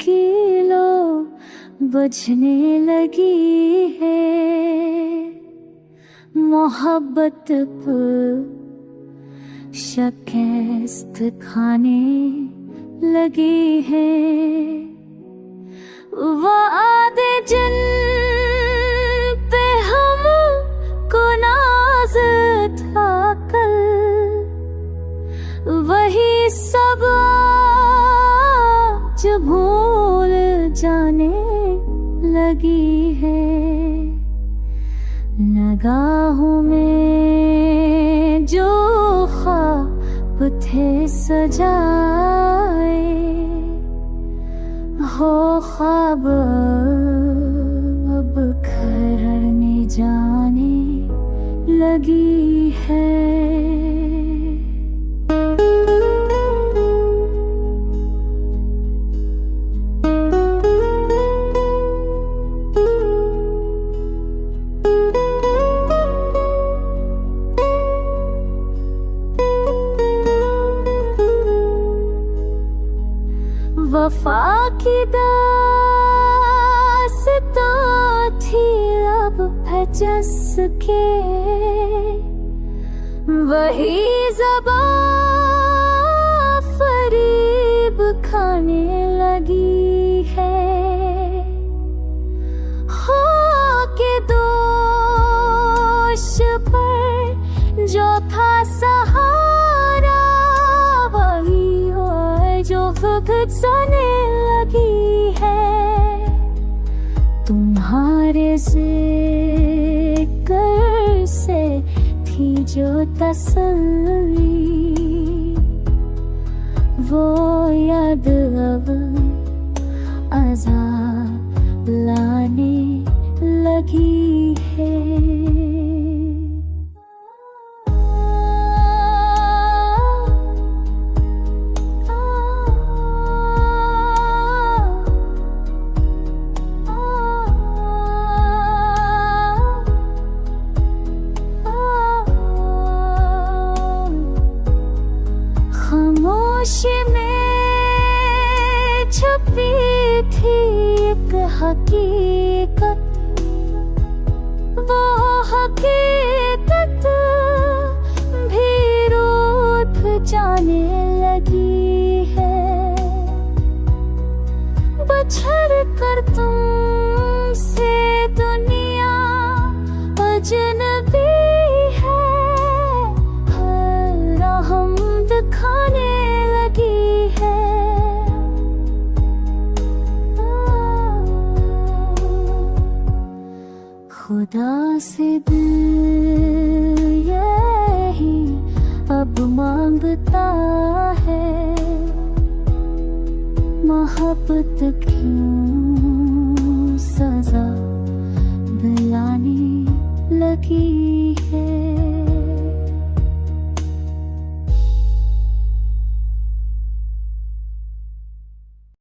की लो बजने लगी है, मोहब्बत पर शिकस्त खाने लगी है। वादे जिन पे हमको नाज था कल, वही सब आज भूल जाने लगी है। निगाहों में जो ख्वाब थे सजाए, हो ख्वाब अब खरने जाने लगी है। वफा की दास्तां थी अब भजस के, वही ज़बां फरीब खाने लगी है। हो के दोष पर जो था सहारा, वही हो जो भुगतने लगी है। तुम्हारे जिक्र से थी जो तसल्ली, वो याद अब अज़ाब लाने लगी है। खामोशी में छुपी थी एक हकीकत, वो हकीकत भी रूठ जाने लगी है। बछड़ कर तुमसे दुनिया अजनबी है, हर रहम दिखाने लगी है। खुदा से दिल यही अब मांगता है, मोहब्बत क्यों